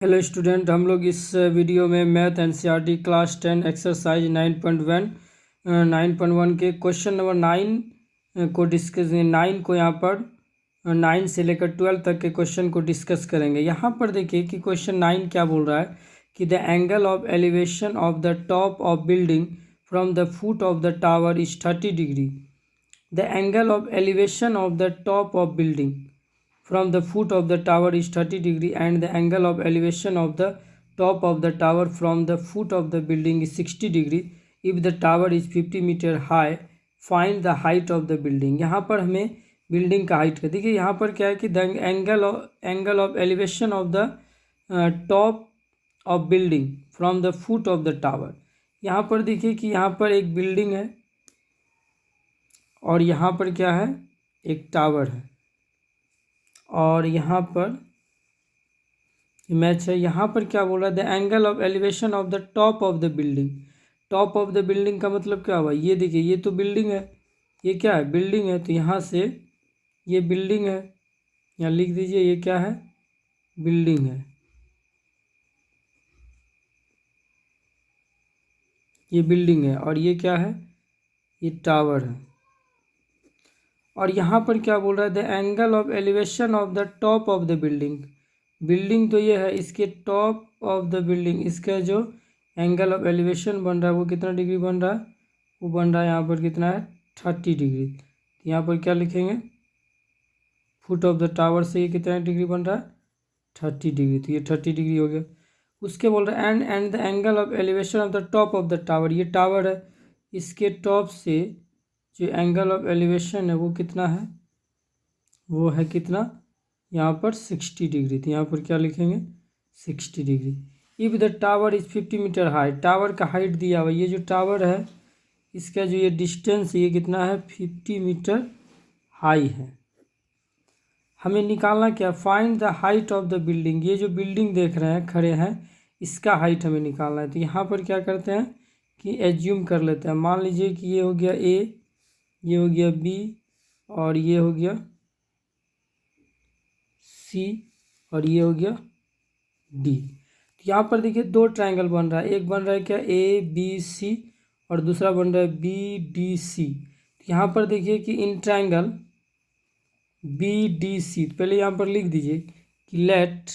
Hello student, हम लोग इस वीडियो में मैथ एनसीईआरटी क्लास 10 एक्सरसाइज 9.1 के क्वेश्चन नंबर 9 को डिस्कस 9 को यहाँ पर 9 से लेकर 12 तक के क्वेश्चन को डिस्कस करेंगे। यहाँ पर देखिए कि क्वेश्चन 9 क्या बोल रहा है कि the angle of elevation of the top of building from the foot of the tower is 30 degree. The angle of elevation of the top of building from the foot of the tower is 30 degree and the angle of elevation of the top of the tower from the foot of the building is 60 degree. If the tower is 50 meter high, find the height of the building. यहाँ पर हमें building का height का देखिए यहाँ पर क्या है कि the angle of elevation of the top of building from the foot of the tower. यहाँ पर देखिए कि यहाँ पर एक बिल्डिंग है और यहाँ पर क्या है, एक टावर है और यहाँ पर मैच है। यहाँ पर क्या बोल रहा है, the angle of elevation of the top of the building. Top of the building का मतलब क्या हुआ, ये देखिए ये तो बिल्डिंग है, ये क्या है, बिल्डिंग है। तो यहाँ से ये बिल्डिंग है, यहाँ लिख दीजिए ये क्या है, बिल्डिंग है, ये बिल्डिंग है और ये क्या है, ये टावर है। और यहाँ पर क्या बोल रहा है, the angle of elevation of the top of the building. Building तो ये है, इसके टॉप ऑफ द बिल्डिंग इसका जो एंगल ऑफ एलिवेशन बन रहा है वो कितना डिग्री बन रहा है, वो बन रहा है यहाँ पर कितना है, 30 डिग्री। तो यहाँ पर क्या लिखेंगे, फुट ऑफ द टावर से ये कितना डिग्री बन रहा है, 30 डिग्री। तो ये 30 डिग्री हो गया। उसके बोल रहा है and the angle of elevation of the top of the tower. ये टावर है, इसके टॉप से जो एंगल ऑफ एलिवेशन है वो कितना है, वो है कितना, यहाँ पर 60 डिग्री। तो यहाँ पर क्या लिखेंगे, 60 degree. If the tower is 50 metre high, tower का हाइट दिया हुआ, ये जो टावर है इसका जो ये डिस्टेंस ये कितना है, 50 मीटर हाई है। हमें निकालना क्या, find the height of the building. ये जो बिल्डिंग देख रहे हैं खड़े हैं, इसका हाइट हमें निकालना है। तो यहाँ पर क्या करते हैं कि एज्यूम कर लेते हैं। मान लीजिए कि ये हो गया ए, ये हो गया बी और ये हो गया सी और ये हो गया डी। तो यहाँ पर देखिए दो ट्रायंगल बन रहा है, एक बन रहा है क्या, ए बी सी और दूसरा बन रहा है बी डी सी। तो यहाँ पर देखिए कि in triangle B D C, पहले यहाँ पर लिख दीजिए कि let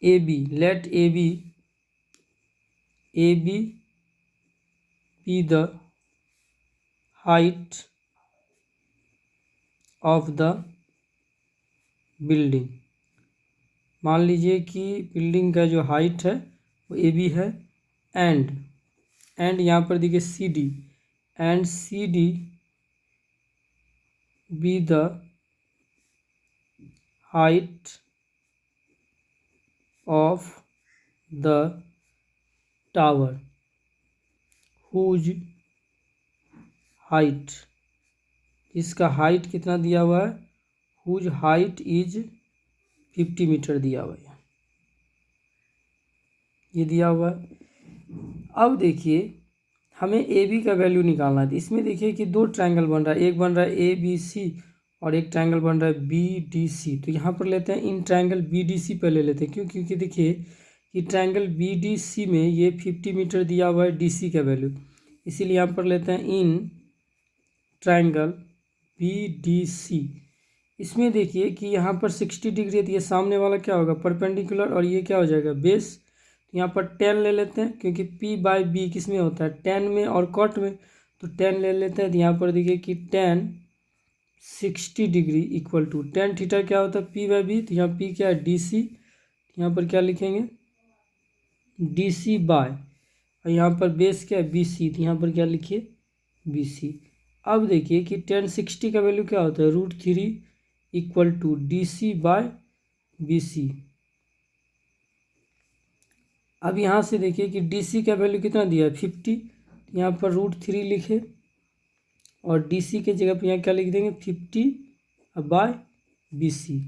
A B, let A B be the height of the building। मान लीजिए कि बिल्डिंग का जो हाइट है वो ए बी है एंड यहाँ पर देखिए C D, and C D be the height of the tower whose height, इसका हाइट कितना दिया हुआ है, हुज हाइट इज 50 मीटर दिया हुआ है, ये दिया हुआ है। अब देखिए हमें ए बी का वैल्यू निकालना है। इसमें देखिए कि दो ट्रायंगल बन रहा है, एक बन रहा है ए बी सी और एक ट्रायंगल बन रहा है बी डी सी। तो यहाँ पर लेते हैं in triangle B D C पहले लेते हैं, क्यों, क्योंकि देखिए कि ट्रायंगल बी डी सी में ये 50 मीटर दिया हुआ है डी सी का वैल्यू, इसीलिए यहाँ पर लेते हैं in triangle B D C. इसमें देखिए कि यहाँ पर 60 डिग्री है, तो ये सामने वाला क्या होगा, परपेंडिकुलर, और ये क्या हो जाएगा, बेस। तो यहाँ पर 10 ले लेते हैं, क्योंकि P बाई बी किस में होता है, 10 में और कॉट में, तो 10 ले लेते हैं। तो यहाँ पर देखिए कि 10 60 degree equal to tan theta क्या होता है, P बाई बी। तो यहाँ P क्या है, डी सी। यहाँ पर क्या लिखेंगे, डी सी बाय, और यहाँ पर बेस क्या है, बी सी। तो यहाँ पर क्या लिखिए, बी सी। अब देखिए कि tan 60 का वैल्यू क्या होता है, √3 equal to D C by B C. अब यहाँ से देखिए कि डी सी का वैल्यू कितना दिया है, 50। यहाँ पर √3 लिखे और डी सी के जगह पर यहाँ क्या लिख देंगे, 50 बाय बी सी।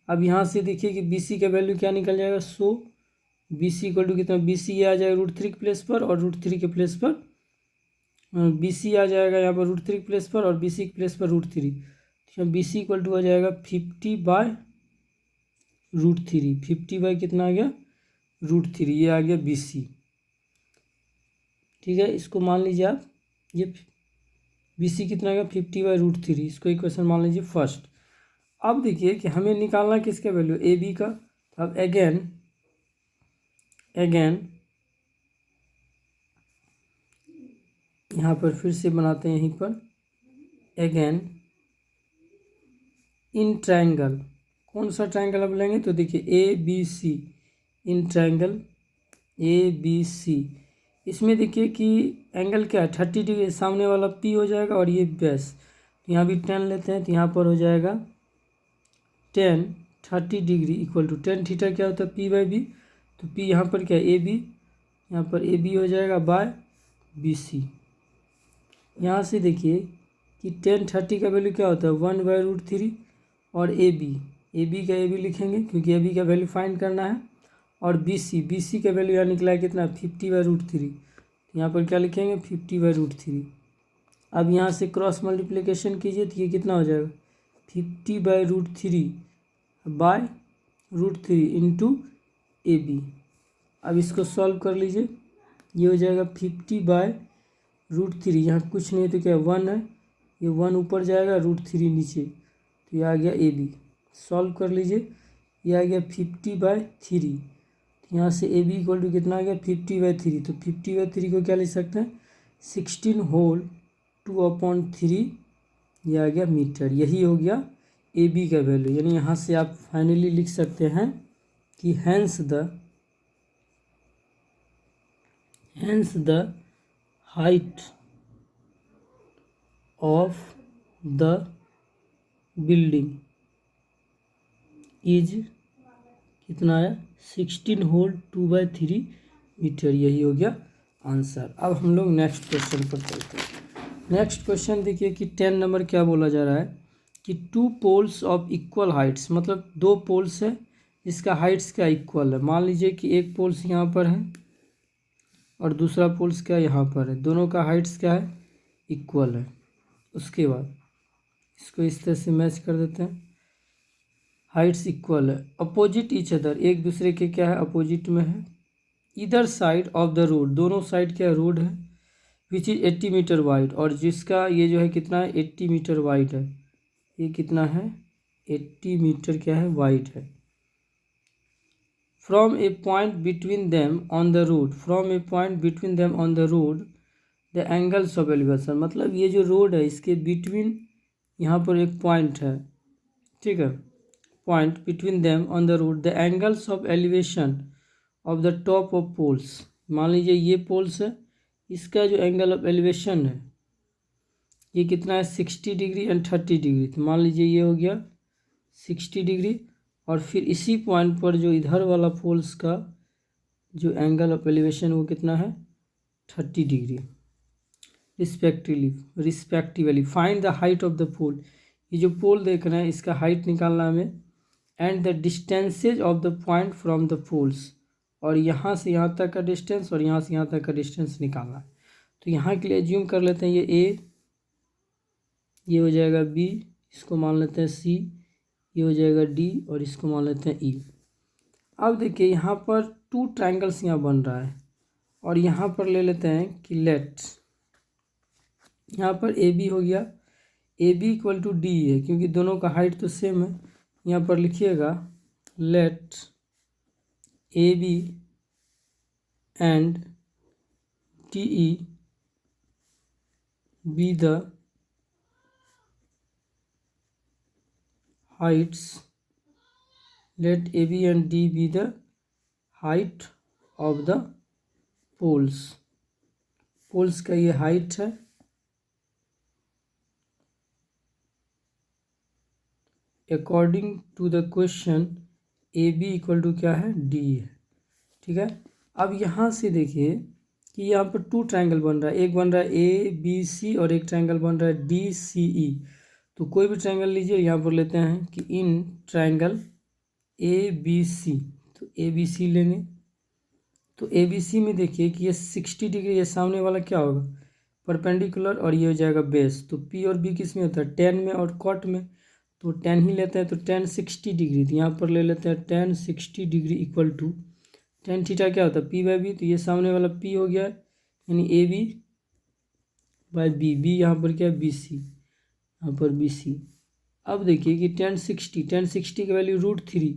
अब यहाँ से देखिए कि बी सी का वैल्यू क्या निकल जाएगा, 100। बी सी इक्वल टू कितना, बी सी ये आ जाएगा √3 के प्लेस पर और √3 के प्लेस पर बी सी आ जाएगा यहाँ पर √3 के प्लेस पर और बी सी के प्लेस पर √3। बी सी इक्वल टू आ जाएगा 50/√3। 50 कितना आ गया √3, ये आ गया बी सी। ठीक है, इसको मान लीजिए आप, ये बी सी कितना आ गया 50/√3, इसको इक्वेशन मान लीजिए फर्स्ट। अब देखिए कि हमें निकालना किसका वैल्यू, ए बी का। अब अगेन यहाँ पर फिर से बनाते हैं, यहीं पर अगेन इन ट्रायंगल, कौन सा ट्रायंगल अब लेंगे, तो देखिए A B C, in triangle A B C, इसमें देखिए कि एंगल क्या है 30 डिग्री, सामने वाला पी हो जाएगा और ये बेस, तो यहाँ भी 10 लेते हैं, तो यहाँ पर हो जाएगा 10 30 डिग्री इक्वल टू 10 थीटा क्या होता है P/B, तो P यहाँ पर क्या है ए बी, यहाँ पर ए बी हो जाएगा बाय बी सी। यहाँ से देखिए कि 10 30 का वैल्यू क्या होता है 1/√3, और ए बी का ए बी लिखेंगे क्योंकि ए बी का वैल्यू फाइंड करना है, और बी सी का वैल्यू यहाँ निकला है कितना 50/√3, यहाँ पर क्या लिखेंगे 50/√3। अब यहाँ से क्रॉस मल्टीप्लिकेशन कीजिए तो ये कितना हो जाएगा 50/√3 इंटू ए बी। अब इसको सॉल्व कर लीजिए, ये हो जाएगा 50/√3, यहाँ कुछ नहीं तो क्या 1 है, ये 1 ऊपर जाएगा √3 नीचे, तो ये आ गया ए बी। सॉल्व कर लीजिए, ये आ गया 50/3, यहाँ से ए बी इक्वल टू कितना आ गया 50/3, तो 50/3 को क्या लिख सकते हैं 16 होल 2/3, ये आ गया मीटर। यही हो गया ए बी का वैल्यू, यानी यहाँ से आप फाइनली लिख सकते हैं कि hence the height of the building is कितना है 16 होल 2/3 मीटर। यही हो गया आंसर। अब हम लोग नेक्स्ट क्वेश्चन पर चलते हैं। नेक्स्ट क्वेश्चन देखिए कि 10 नंबर क्या बोला जा रहा है कि 2 पोल्स ऑफ इक्वल हाइट्स, मतलब 2 पोल्स है जिसका हाइट्स क्या इक्वल है। मान लीजिए कि एक पोल्स यहाँ पर है और दूसरा पोल्स क्या यहाँ पर है, दोनों का हाइट्स क्या है इक्वल है। उसके बाद इसको इस तरह से मैच कर देते हैं, हाइट्स इक्वल है, अपोजिट ईच अदर, एक दूसरे के क्या है अपोजिट में है, इधर साइड ऑफ द रोड, दोनों साइड क्या रोड है, विच इज 80 मीटर वाइड, और जिसका ये जो है कितना है 80 मीटर वाइड है, ये कितना है 80 मीटर क्या है वाइड है। From a point between them on the road, from a point between them on the road the angles of elevation, मतलब ये जो रोड है इसके बिटवीन यहाँ पर एक पॉइंट है, ठीक है, point between them on the road the angles of elevation of the top of poles, मान लीजिए ये पोल्स है, इसका जो एंगल ऑफ एलिवेशन है ये कितना है 60 डिग्री एंड 30 डिग्री, तो मान लीजिए ये हो गया 60 डिग्री, और फिर इसी पॉइंट पर जो इधर वाला पोल्स का जो एंगल ऑफ एलिवेशन वो कितना है 30 degree respectively. Find the height of the pole, ये जो पोल देख रहे हैं इसका हाइट निकालना हमें, and the distances of the point from the poles, और यहाँ से यहाँ तक का डिस्टेंस और यहाँ से यहाँ तक का डिस्टेंस निकालना है। तो यहाँ के लिए एज्यूम कर लेते हैं ये ए, ये हो जाएगा बी, इसको मान लेते हैं सी, ये हो जाएगा डी, और इसको मान लेते हैं ई। अब देखिए यहाँ पर 2 ट्रायंगल्स यहाँ बन रहा है, और यहाँ पर ले लेते हैं कि लेट, यहाँ पर ए बी हो गया, A B equal to D है क्योंकि दोनों का हाइट तो सेम है। यहाँ पर लिखिएगा let A B and D E be the heights, let AB and D be the height of the poles, poles का ये height है, according to the question AB equal to क्या है D है, ठीक है। अब यहाँ से देखिए कि यहाँ पर 2 ट्रायंगल बन रहा है, एक बन रहा है ABC और एक ट्रायंगल बन रहा है DCE। तो कोई भी ट्रायंगल लीजिए, यहाँ पर लेते हैं कि इन ट्रायंगल ABC, तो ABC लेंगे, तो ABC में देखिए कि ये 60 डिग्री, ये सामने वाला क्या होगा परपेंडिकुलर, और ये हो जाएगा बेस, तो P और B किस में होता है 10 में और कॉट में, तो टेन ही लेते हैं, तो टेन 60 डिग्री, तो यहाँ पर ले लेते हैं tan 60 degree equal to tan theta क्या होता है पी बाई बी, तो ये सामने वाला पी हो गया यानी A B by B, B यहाँ पर क्या है बी सी, यहाँ पर बी सी। अब देखिए कि टेन सिक्सटी का वैल्यू √3,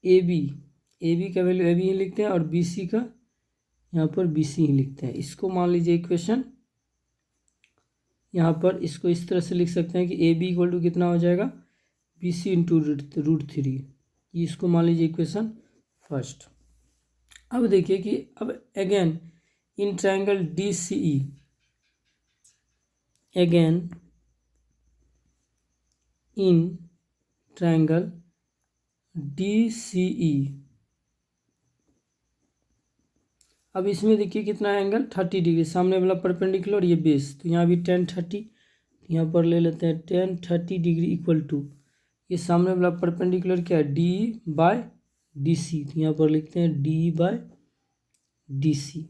ए बी का वैल्यू ए बी ही लिखते हैं और बी सी का यहाँ पर बी सी ही लिखते हैं। इसको मान लीजिए इक्वेशन, यहाँ पर इसको इस तरह से लिख सकते हैं कि ए बी इक्वल टू कितना हो जाएगा बी सी इंटू √3, इसको मान लीजिए इक्वेशन फर्स्ट। अब देखिए कि अब again in triangle D C E, again in triangle D C E, अब इसमें देखिए कितना एंगल 30 डिग्री, सामने वाला परपेंडिकुलर ये बेस, तो यहाँ भी 10 30, यहाँ पर ले लेते हैं 10 30 डिग्री इक्वल टू ये सामने वाला परपेंडिकुलर क्या है डी बाय डी सी, तो यहाँ पर लिखते हैं D by D C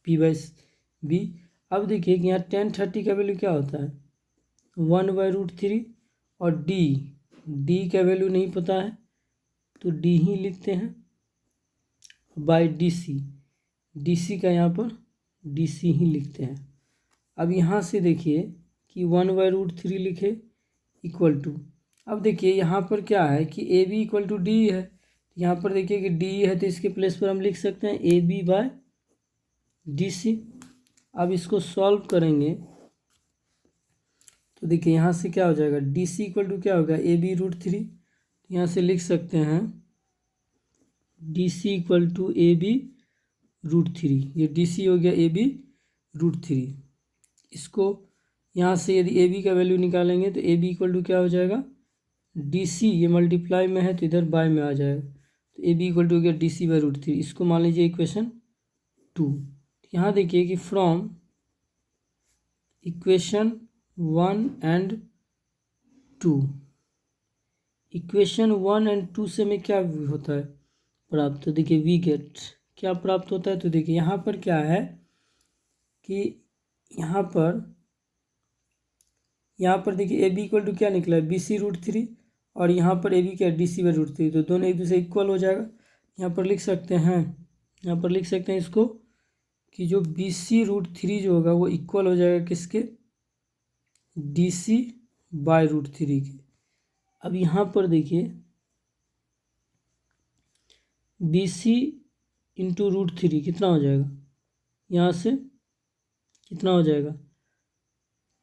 P by B. अब देखिए कि यहाँ 10 30 का वैल्यू क्या होता है 1/√3 और डी का वैल्यू नहीं पता है तो डी ही लिखते हैं बाय डी सी का यहाँ पर डी सी ही लिखते हैं। अब यहाँ से देखिए कि 1/√3 लिखे इक्वल टू, अब देखिए यहाँ पर क्या है कि A B equal to D है, यहाँ पर देखिए कि डी है तो इसके प्लेस पर हम लिख सकते हैं A B by D C. अब इसको सॉल्व करेंगे तो देखिए यहाँ से क्या हो जाएगा डी सी इक्वल टू क्या होगा ए बी √3, यहाँ से लिख सकते हैं D C equal to A B √3, ये डी सी हो गया ए बी √3। इसको यहाँ से यदि ए बी का वैल्यू निकालेंगे तो ए बी इक्वल टू क्या हो जाएगा डी सी, ये मल्टीप्लाई में है तो इधर बाय में आ जाएगा, तो ए बी इक्वल टू हो गया डी सी बाई √3। इसको मान लीजिए इक्वेशन 2। यहाँ देखिए कि from equation 1 and 2, equation 1 and 2 से हमें क्या होता है प्राप्त, तो देखिए वी गेट क्या प्राप्त होता है, तो देखिए यहाँ पर क्या है कि यहाँ पर देखिए ए बी इक्वल टू क्या निकला है बी सी √3 और यहाँ पर ए बी क्या डी सी बाई √3, तो दोनों एक दूसरे इक्वल हो जाएगा। यहाँ पर लिख सकते हैं इसको कि जो बी सी √3 जो होगा वो इक्वल हो जाएगा किसके डी सी बाई √3 के। अब यहाँ पर देखिए बी सी इंटू √3 कितना हो जाएगा, यहाँ से कितना हो जाएगा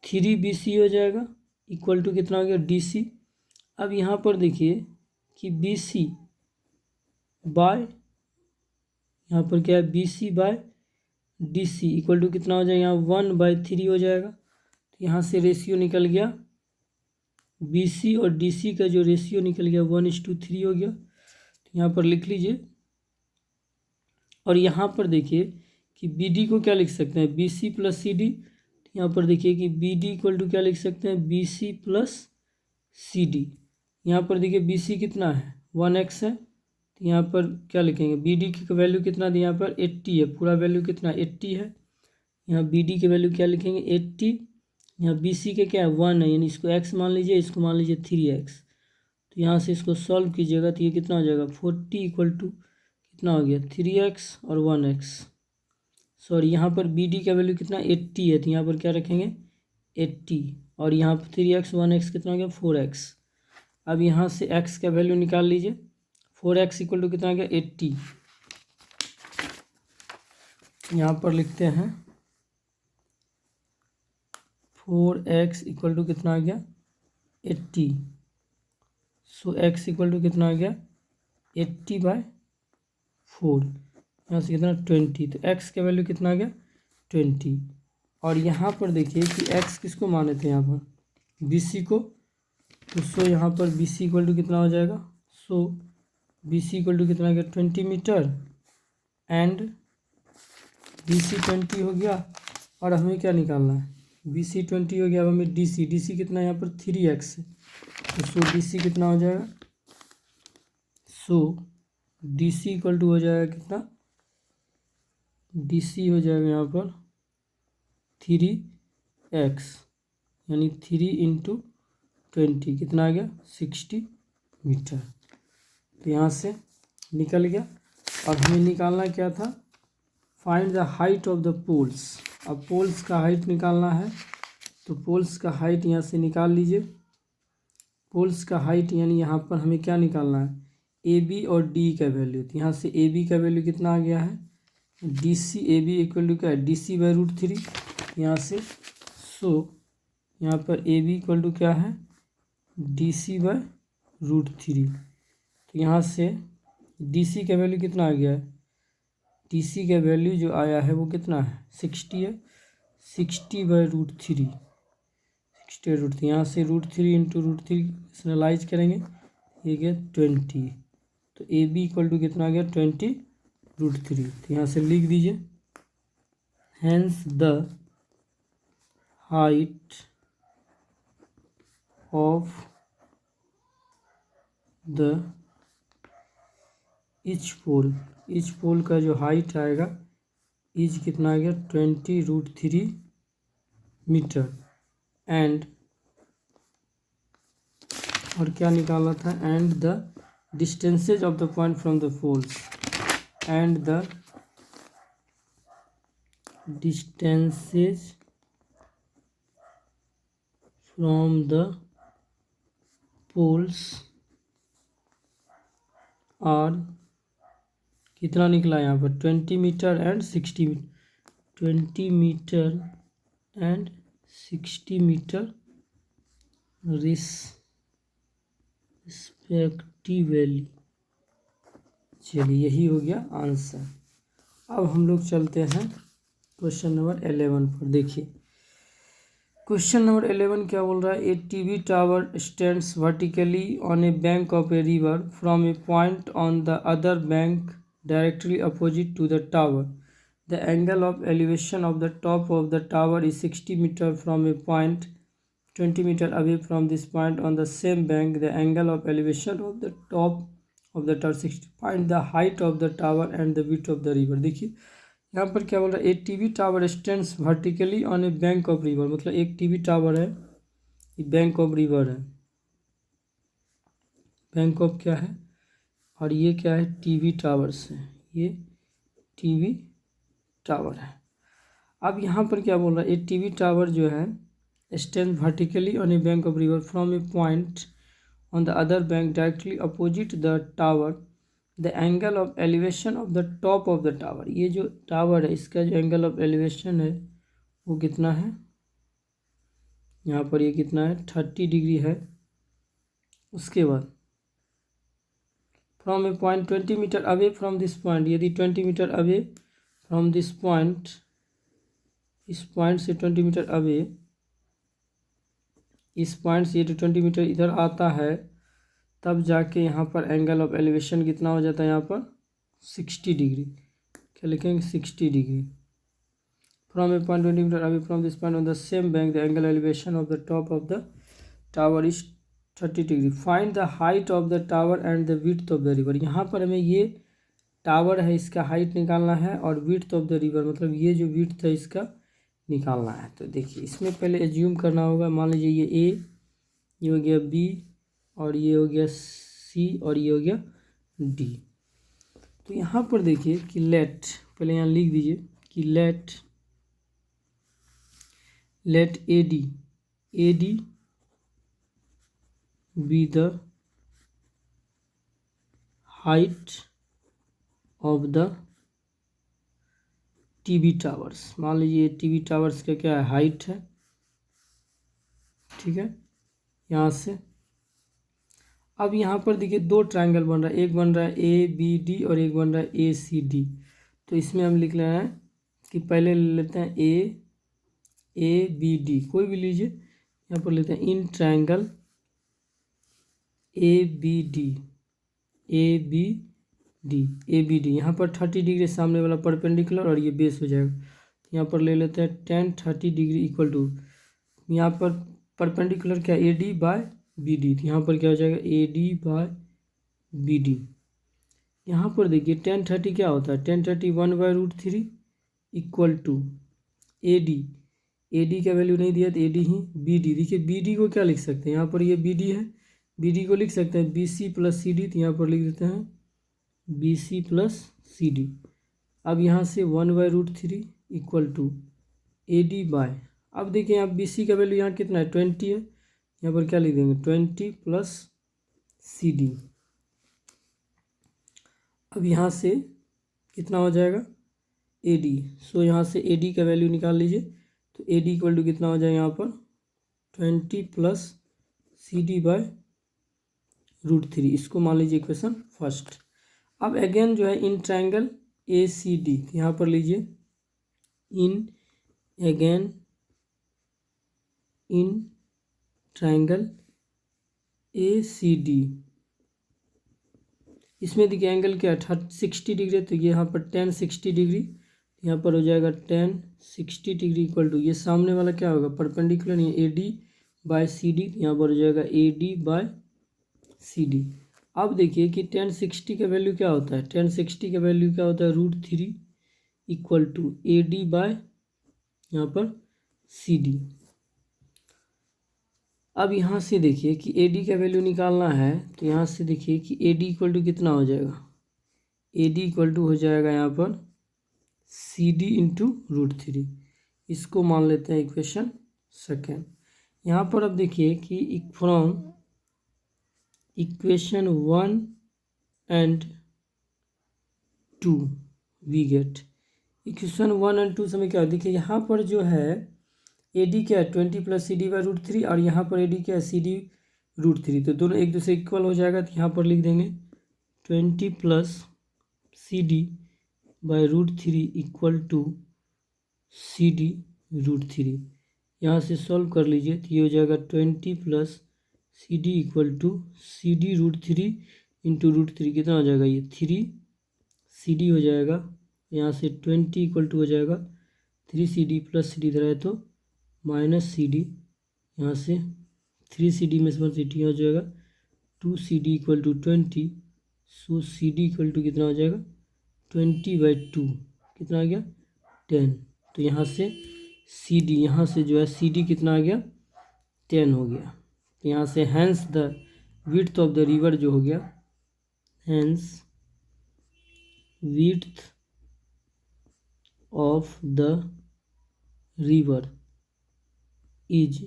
3 बी सी हो जाएगा इक्वल टू कितना हो गया डी सी। अब यहाँ पर देखिए कि बी सी बाय, यहाँ पर क्या है B C by D C equal to कितना हो जाएगा यहाँ 1/3 हो जाएगा, तो यहाँ से रेशियो निकल गया बी सी और डी सी का जो रेशियो निकल गया 1:3 हो गया, तो यहाँ पर लिख लीजिए। और यहाँ पर देखिए कि बी डी को क्या लिख सकते हैं B C plus C D, यहाँ पर देखिए कि बी डी इक्वल टू क्या लिख सकते हैं B C plus C D. यहाँ पर देखिए बी सी कितना है 1x है, तो यहाँ पर क्या लिखेंगे बी डी की वैल्यू कितना दी यहाँ पर 80 है, पूरा वैल्यू कितना 80 है, यहाँ बी डी की वैल्यू क्या लिखेंगे 80, यहाँ बी सी के क्या है 1 है यानी इसको x मान लीजिए, इसको मान लीजिए 3x, तो यहाँ से इसको सॉल्व कीजिएगा तो ये कितना हो जाएगा 40 इक्वल टू कितना हो गया 3x और 1x, सॉरी यहाँ पर बी डी का वैल्यू कितना 80 है तो यहाँ पर क्या रखेंगे 80 और यहाँ पर 3x 1x कितना हो गया 4x। अब यहाँ से x का वैल्यू निकाल लीजिए 4x इक्वल टू कितना आ गया 80, यहाँ पर लिखते हैं 4x इक्वल टू कितना आ गया 80, सो x इक्वल टू कितना आ गया 80/4, यहाँ से कितना 20, तो x का वैल्यू कितना आ गया 20। और यहाँ पर देखिए कि x किसको माने थे यहाँ पर बी सी को, तो सो यहाँ पर बी सी इक्वल टू कितना हो जाएगा, सो बी सी इक्वल टू कितना आ गया 20 मीटर एंड बी सी 20 हो गया। और हमें क्या निकालना है बी सी 20 हो गया, अब हमें डी सी कितना है यहाँ पर 3x है, तो सो डी सी कितना हो जाएगा, सो डी सी इक्वल टू हो जाएगा कितना डी सी हो जाएगा यहाँ पर 3x यानी 3 × 20 कितना आ गया 60 मीटर। तो यहाँ से निकल गया। और हमें निकालना क्या था, find the height of the poles. अब पोल्स का हाइट निकालना है, तो पोल्स का हाइट यहाँ से निकाल लीजिए। पोल्स का हाइट यानी यहाँ पर हमें क्या निकालना है, ए बी और डी का वैल्यू। तो यहाँ से ए बी का वैल्यू कितना आ गया है, D C A B equal to क्या है, डी सी बाई √3 यहाँ से। सो यहाँ पर ए बी इक्वल टू क्या है, डी सी बाई √3। तो यहाँ से डी सी का वैल्यू कितना आ गया है, डी सी का वैल्यू जो आया है वो कितना है 60 है, 60/√3, 60/√3। यहाँ से √3 इंटू √3 एनालाइज करेंगे, ये गया 20। तो ए बी इक्वल टू कितना आ गया 20/√3। तो यहाँ से लिख दीजिए, hence the height of the each pole का जो हाइट आएगा, ईच कितना आ गया 20/√3 मीटर। एंड और क्या निकालना था, and the distances of the point from the poles, and the distances from the poles are, कितना निकला यहाँ पर 20 metre and 60 metre, 20 metre and 60 metre respectively. चलिए यही हो गया आंसर। अब हम लोग चलते हैं क्वेश्चन नंबर 11 पर। देखिए क्वेश्चन नंबर 11 क्या बोल रहा है, a TV tower stands vertically on a bank of a river from a point on the other bank directly opposite to the tower. The angle of elevation of the top of the tower is 60 meter from a point 20 meter away from this point on the same bank. The angle of elevation of the top of the tower 60. Find the height of the tower and the width of the river. देखिए यहाँ पर क्या बोल रहा है, a TV tower stands vertically on a bank of river, मतलब एक TV tower है, ये बैंक ऑफ रिवर है, बैंक ऑफ क्या है, और ये क्या है टीवी टावर्स है, ये टीवी टावर है। अब यहाँ पर क्या बोल रहा है, ये टीवी टावर जो है stand vertically on a bank of river from a point on the other bank directly opposite the tower. The angle of elevation of the top of the tower, ये जो टावर है इसका जो angle of elevation है वो कितना है, यहाँ पर ये कितना है 30 डिग्री है। उसके बाद from a point 20 metre away from this point, यदि 20 metre away from this point, इस पॉइंट से 20 मीटर अवे, इस पॉइंट से ये 20 मीटर इधर आता है, तब जाके यहाँ पर एंगल ऑफ एलिवेशन कितना हो जाता है, यहाँ पर 60 डिग्री। क्या लिखेंगे 60 degree. From a point 20 metre away from this point on the same bank the angle elevation of the top of the tower is 30 degree. Find the height of the tower and the width of the river. यहाँ पर हमें ये tower है इसका height निकालना है और width of the river मतलब ये जो विड्थ है इसका निकालना है। तो देखिए इसमें पहले एज्यूम करना होगा, मान लीजिए ये ए, ये हो गया बी, और ये हो गया सी, और ये हो गया डी। तो यहाँ पर देखिए कि लेट, पहले यहाँ लिख दीजिए कि let A D be the height of the TV towers. मान लीजिए टीवी टावर्स का क्या है हाइट है, ठीक है। यहाँ से अब यहाँ पर देखिए दो ट्रायंगल बन रहा है, एक बन रहा है ए बी डी और एक बन रहा है ए सी डी। तो इसमें हम लिख रहे हैं कि पहले ले लेते हैं ए बी डी, कोई भी लीजिए, यहाँ पर लेते हैं in triangle A B D. यहाँ पर 30 डिग्री सामने वाला परपेंडिकुलर और ये बेस हो जाएगा। यहाँ पर ले लेते हैं 10-30 डिग्री इक्वल टू, यहाँ पर परपेंडिकुलर क्या A D by B D, तो यहाँ पर क्या हो जाएगा A D by B D. यहाँ पर देखिए 10-30 क्या होता है, 10-30 1/√3 equal to A D. AD का वैल्यू नहीं दिया तो AD ही BD। देखिए BD को क्या लिख सकते हैं, यहाँ पर ये BD है, BD को लिख सकते हैं BC प्लस CD, तो यहाँ पर लिख देते हैं BC प्लस CD। अब यहाँ से 1/√3 इक्वल टू AD बाय, अब देखिए यहाँ BC का वैल्यू यहाँ कितना है 20 है, यहाँ पर क्या लिख देंगे 20 प्लस CD। अब यहाँ से कितना हो जाएगा AD, सो यहाँ से AD का वैल्यू निकाल लीजिए, तो AD इक्वल टू कितना हो जाएगा यहाँ पर 20 प्लस CD बाय √3। इसको मान लीजिए इक्वेशन फर्स्ट। अब अगेन जो है इन ट्रायंगल ACD, यहाँ पर लीजिए in again in triangle ACD, इसमें देखिए एंगल क्या है 60 डिग्री, तो ये यहाँ पर 10 60 डिग्री, यहाँ पर हो जाएगा 10 60 डिग्री इक्वल टू ये सामने वाला क्या होगा परपेंडिकुलर, ये AD बाय CD, यहाँ पर हो जाएगा AD बाय CD। अब देखिए कि 10 60 का वैल्यू क्या होता है, 10 60 का वैल्यू क्या होता है √3 इक्वल टू AD बाय यहाँ पर CD। अब यहाँ से देखिए कि AD का वैल्यू निकालना है, तो यहाँ से देखिए कि AD इक्वल टू कितना हो जाएगा, AD इक्वल टू हो जाएगा यहाँ पर CD इंटू √3। इसको मान लेते हैं इक्वेशन सेकेंड। यहाँ पर अब देखिए कि from equation 1 and 2 we get, equation 1 and 2 समय क्या है, देखिए यहाँ पर जो है AD क्या है 20 प्लस CD बाय √3, और यहाँ पर AD क्या है CD √3, तो दोनों एक दूसरे इक्वल हो जाएगा, तो यहाँ पर लिख देंगे 20 plus CD by √3 equal to CD √3। यहाँ से सॉल्व कर लीजिए, तो ये हो जाएगा 20 plus CD equal to CD √3 into √3 कितना हो जाएगा, ये 3 CD हो जाएगा, यहाँ से 20 इक्वल टू हो जाएगा 3 CD प्लस CD इधर है तो माइनस CD, यहाँ से 3 CD में से CD हो जाएगा 2 CD equal to 20, so CD equal to कितना हो जाएगा 20/2, कितना आ गया 10। तो यहाँ से CD, यहाँ से जो है CD कितना आ गया 10 हो गया। तो यहाँ से hence the width of the river जो हो गया, hence width of the river is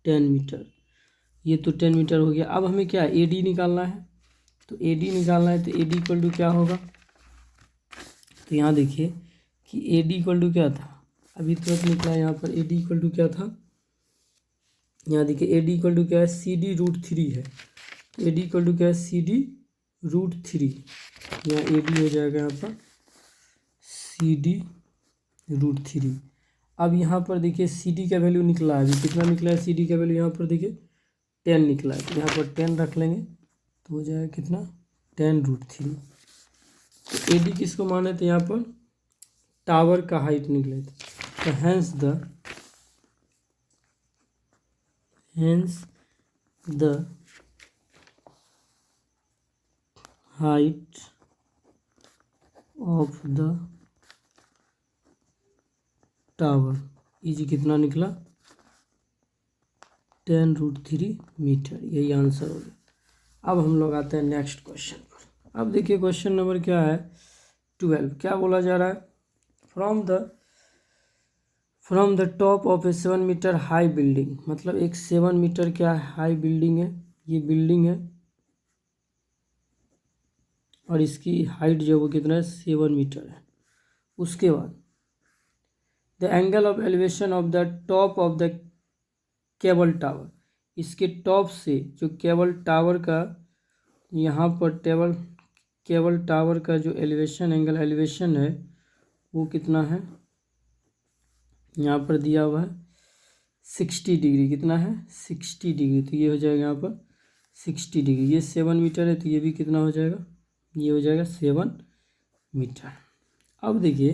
10 metre, ये तो 10 मीटर हो गया। अब हमें क्या AD निकालना है, तो AD निकालना है, तो AD इक्वल टू क्या होगा, तो यहाँ देखिए कि AD इक्वल टू क्या था, अभी तुरंत निकला यहाँ पर AD इक्वल टू क्या था, यहाँ देखिए AD इक्वल टू क्या है CD √3 है, तो AD इक्वल टू क्या है CD √3, यहाँ AD हो जाएगा यहाँ पर CD √3। अब यहाँ पर देखिए CD का वैल्यू निकला है, अभी कितना निकला है CD का वैल्यू, यहाँ पर देखिए 10 निकला है, तो यहाँ पर 10 रख लेंगे, तो हो जाएगा कितना 10 √3। तो AD किसको माने थे, यहाँ पर टावर का हाइट निकले थे, तो hence the height of the tower is कितना निकला 10 √3 मीटर, यही आंसर हो गया। अब हम लोग आते हैं नेक्स्ट क्वेश्चन पर। अब देखिए क्वेश्चन नंबर क्या है 12, क्या बोला जा रहा है, from the top of a 7 metre high building, मतलब एक 7 मीटर क्या हाई बिल्डिंग है, ये बिल्डिंग है और इसकी हाइट जो वो कितना है 7 मीटर है। उसके बाद the angle of elevation of the top of the cable tower, इसके टॉप से जो केबल टावर का यहाँ पर केबल टावर का जो एलिवेशन है वो कितना है, यहाँ पर दिया हुआ है 60 डिग्री, कितना है 60 डिग्री, तो ये हो जाएगा यहाँ पर 60 डिग्री, ये 7 मीटर है, तो ये भी कितना हो जाएगा, ये हो जाएगा 7 मीटर। अब देखिए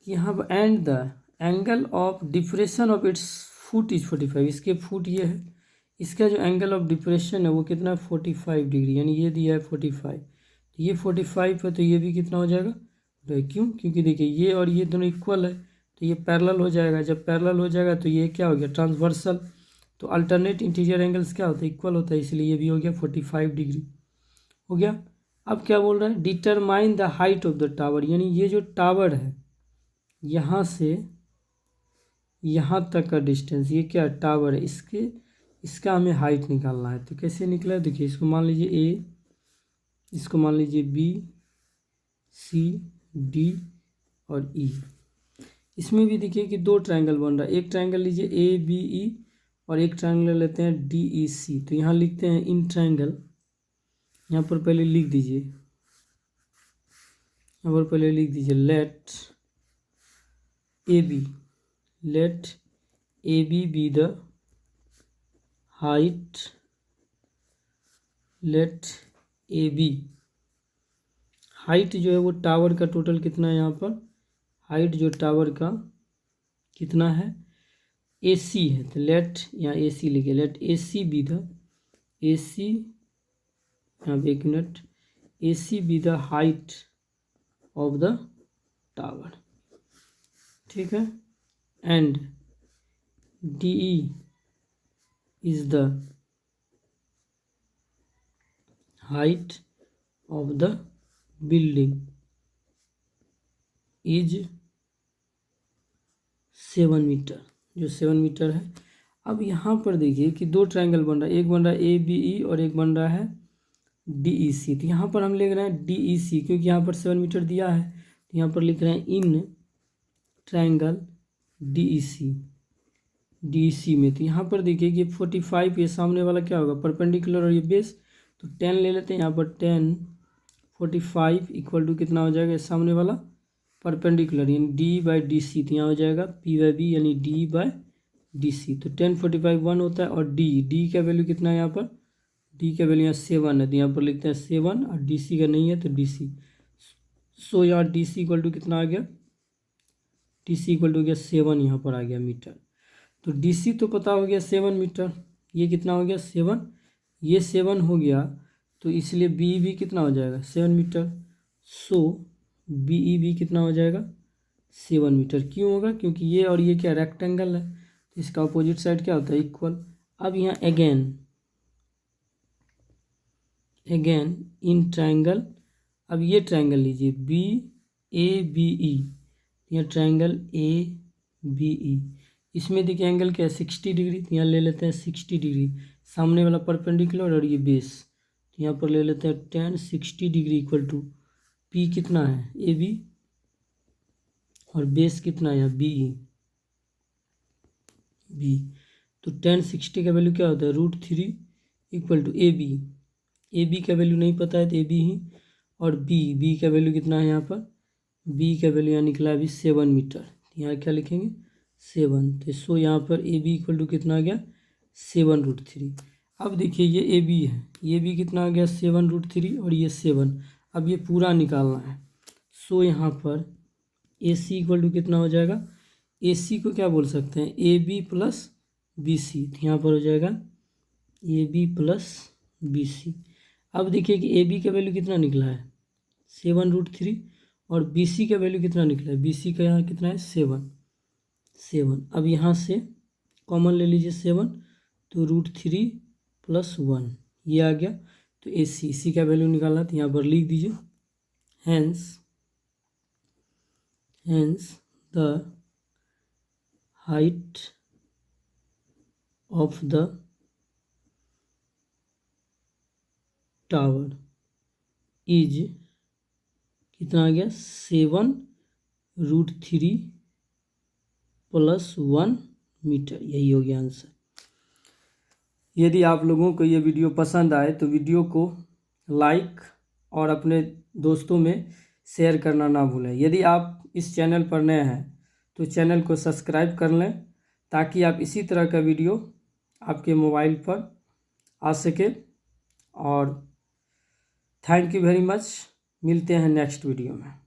कि यहाँ पर and the angle of depression of its foot is 45, इसके फुट ये है, इसका जो एंगल ऑफ डिप्रेशन है वो कितना है 45 डिग्री, यानी ये दिया है 45, तो ये 45 है, तो ये भी कितना हो जाएगा, क्यों, क्योंकि देखिए ये और ये दोनों इक्वल है, तो ये पैरेलल हो जाएगा। जब पैरेलल हो जाएगा तो ये क्या हो गया, ट्रांसवर्सल। तो अल्टरनेट इंटीरियर एंगल्स क्या होता है, इक्वल होता है, इसलिए ये भी हो गया 45 डिग्री हो गया। अब क्या बोल रहा है, determine the height of the tower, यानी ये जो टावर है यहाँ से यहाँ तक का डिस्टेंस, ये क्या टावर है, इसका हमें हाइट निकालना है। तो कैसे निकला है, देखिए इसको मान लीजिए ए, इसको मान लीजिए बी, सी, डी और ई। इसमें भी देखिए कि दो ट्रायंगल बन रहा है, एक ट्रायंगल लीजिए ए बी ई और एक ट्रायंगल लेते हैं डी ई सी। तो यहाँ लिखते हैं इन ट्रायंगल, यहाँ पर पहले लिख दीजिए, यहाँ पर पहले लिख दीजिए let A B, let A B the height, let A B, height जो है वो टावर का टोटल कितना है, यहाँ पर हाइट जो टावर का कितना है, ए सी है। तो लेट यहाँ ए सी लिखे, let A C be the, A C, यहाँ पे एक minute, A C be the height of the tower, ठीक है। And D E is the height of the building is 7 meter, जो 7 मीटर है। अब यहाँ पर देखिए कि दो ट्रायंगल बन रहा है, एक बन रहा है ए बी ई और एक बन रहा है डी ई सी। तो यहाँ पर हम लिख रहे हैं डी ई सी, क्योंकि यहाँ पर 7 मीटर दिया है। तो यहाँ पर लिख रहे हैं in triangle D E C, D E C में। तो यहाँ पर देखिए कि 45, ये सामने वाला क्या होगा, परपेंडिकुलर और ये बेस, तो 10 ले लेते हैं। यहाँ पर 10 45 इक्वल टू कितना हो जाएगा, सामने वाला परपेंडिकुलर यानी डी बाई डी सी। तो यहाँ हो जाएगा पी बाई बी यानी डी बाई डी सी। तो 10 45 1 होता है। और डी का वैल्यू कितना है, यहाँ पर डी का वैल्यू यहाँ 7 है, तो यहाँ पर लिखते हैं 7, और डी सी का नहीं है तो डी सी। सो यहाँ डी सी इक्वल टू कितना आ गया, डी सी इक्वल टू हो गया 7, यहाँ पर आ गया मीटर। तो डी सी तो पता हो गया 7 मीटर, ये कितना हो गया 7, ये 7 हो गया, तो इसलिए बी भी कितना हो जाएगा 7 मीटर। सो बी ई भी कितना हो जाएगा 7 मीटर। क्यों होगा, क्योंकि ये और ये क्या रेक्टेंगल है, तो इसका अपोजिट साइड क्या होता है, इक्वल। अब यहाँ अगेन इन ट्रायंगल, अब ये ट्रायंगल लीजिए बी ए बी ई, यहाँ ट्रायंगल ए बी ई, इसमें देखिए एंगल क्या है 60 डिग्री। तो यहाँ ले लेते हैं 60 डिग्री, सामने वाला परपेंडिकुलर और ये बेस। तो यहाँ पर ले लेते हैं 10 60 डिग्री इक्वल टू पी कितना है ए बी और बेस कितना है यहाँ बी ई बी। तो 10 60 का वैल्यू क्या होता है √3 इक्वल टू ए बी का वैल्यू नहीं पता है तो ए बी ही, और बी का वैल्यू कितना है यहाँ पर, बी का वैल्यू यहाँ निकला अभी 7 मीटर। यहाँ क्या लिखेंगे 7। तो सो यहाँ पर ए बी इक्वल टू कितना आ गया 7√3। अब देखिए ये ए बी है, ये भी कितना आ गया 7√3 और ये 7। अब ये पूरा निकालना है। सो यहाँ पर ए सी इक्वल टू कितना हो जाएगा, ए सी को क्या बोल सकते हैं A B plus B C. तो यहाँ पर हो जाएगा A B plus B C. अब देखिए कि ए बी का वैल्यू कितना निकला है 7√3 और बी सी का वैल्यू कितना निकला है, बी सी का यहाँ कितना है 7। अब यहाँ से कॉमन ले लीजिए 7, तो √3 + 1 ये आ गया। तो ए सी का वैल्यू निकालना, तो यहाँ पर लिख दीजिए hence the height of the tower is कितना आ गया 7√3 + 1 मीटर, यही हो गया आंसर। यदि आप लोगों को ये वीडियो पसंद आए तो वीडियो को लाइक और अपने दोस्तों में शेयर करना ना भूलें। यदि आप इस चैनल पर नए हैं तो चैनल को सब्सक्राइब कर लें, ताकि आप इसी तरह का वीडियो आपके मोबाइल पर आ सके। और थैंक यू वेरी मच, मिलते हैं नेक्स्ट वीडियो में।